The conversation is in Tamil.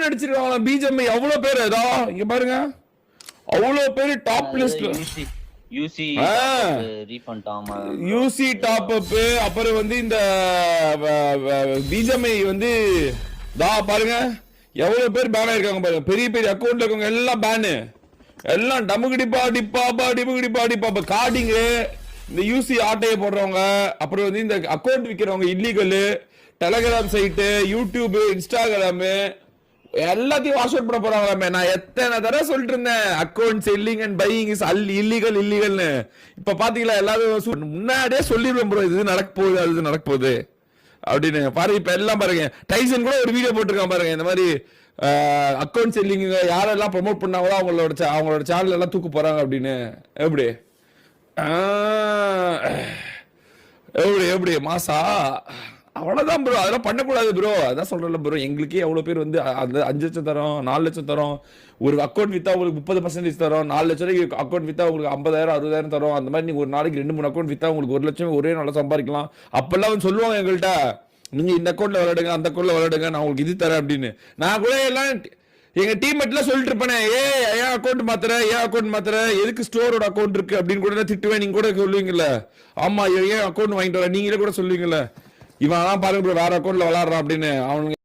பேன் அடிச்சிருக்காங்க பிஜிஎம்ஐ அவ்வளவு பேர். ஏதோ இங்க பாருங்க அவ்வளவு பேர் டாப் லிஸ்ட்ல. யூசி ரீஃபண்ட் ஆமா யூசி டாப் அப். அப்புறம் வந்து இந்த பிஜிஎம்ஐ வந்து தா பாருங்க எவ்வளவு பேர் பேன் ஆயிருக்காங்க பாருங்க. பெரிய பெரிய அக்கௌண்ட்ல இருக்கவங்க எல்லாம் பேனு. எல்லாம் டமுகுடிப்பா டிப்பாப்பா டிமுகுடிப்பா டிப்பாப்பா கார்டிங்கு. இந்த யூசி ஆட்டையை போடுறவங்க, அப்புறம் வந்து இந்த அக்கௌண்ட் விற்கிறவங்க illegal, Telegram site, YouTube, Instagram எல்லாத்தையும் வாஷ் அவுட் பண்ண போறாங்களாமே. நான் எத்தனை தடவை சொல்லிட்டு இருந்தேன் account selling and buying is illegal இல்லீகல்னு. இப்ப பாத்தீங்களா எல்லாரும் முன்னாடியே சொல்லிடுவோம் ப்ரோ இது நடக்க போகுது அது நடக்க போகுது அப்படின்னு. பாருங்க இப்ப எல்லாம் பாருங்க டைசன் கூட ஒரு வீடியோ போட்டிருக்கான் பாருங்க. இந்த மாதிரி அக்கௌண்ட் செல்லிங் யாரெல்லாம் ப்ரொமோட் பண்ணாங்களோ அவங்களோட சேனல் எல்லாம் தூக்கு போறாங்க அப்படின்னு. எப்படி எப்படி எப்படி மாசா அவ்வளவுதான் ப்ரோ. அதெல்லாம் பண்ணக்கூடாது ப்ரோ. அதான் சொல்றேன்ல ப்ரோ, எங்களுக்கே எவ்வளவு பேர் வந்து 5 லட்சம் தரோம் 4 லட்சம் தரோம். ஒரு அக்கௌண்ட் வித்தா உங்களுக்கு 30% தரோம். 4 லட்சம் ரூபாய்க்கு அக்கௌண்ட் வித்தா உங்களுக்கு 50,000 60,000 தரோம். அந்த மாதிரி நீங்க ஒரு நாளைக்கு 2-3 அக்கௌண்ட் வித்தா உங்களுக்கு 1 லட்சம் ஒரே நாள சம்பாதிக்கலாம். அப்பெல்லாம் வந்து சொல்லுவாங்க எங்கள்கிட்ட, நீங்க இந்த அக்கௌண்ட்ல விளையாடுங்க அந்த அக்கௌண்ட்ல விளையாடுங்க நான் உங்களுக்கு இது தரேன் அப்படின்னு. நான் கூட எல்லாம் எங்க டீம்மேட்லாம் சொல்லிட்டு இருப்பேன், ஏன் அக்கௌண்ட் மாத்துற எதுக்கு ஸ்டோரோட அக்கௌண்ட் இருக்கு அப்படின்னு கூட திட்டுவேன். நீங்க கூட சொல்லுவீங்கல்ல, ஆமா ஏன் அக்கௌண்ட் வாங்கிட்டு வர நீங்களே கூட சொல்லுவீங்கல்ல, இவன் பாருங்க வேற அக்கௌண்ட்ல விளையாடுறான் அப்படின்னு. அவனுங்க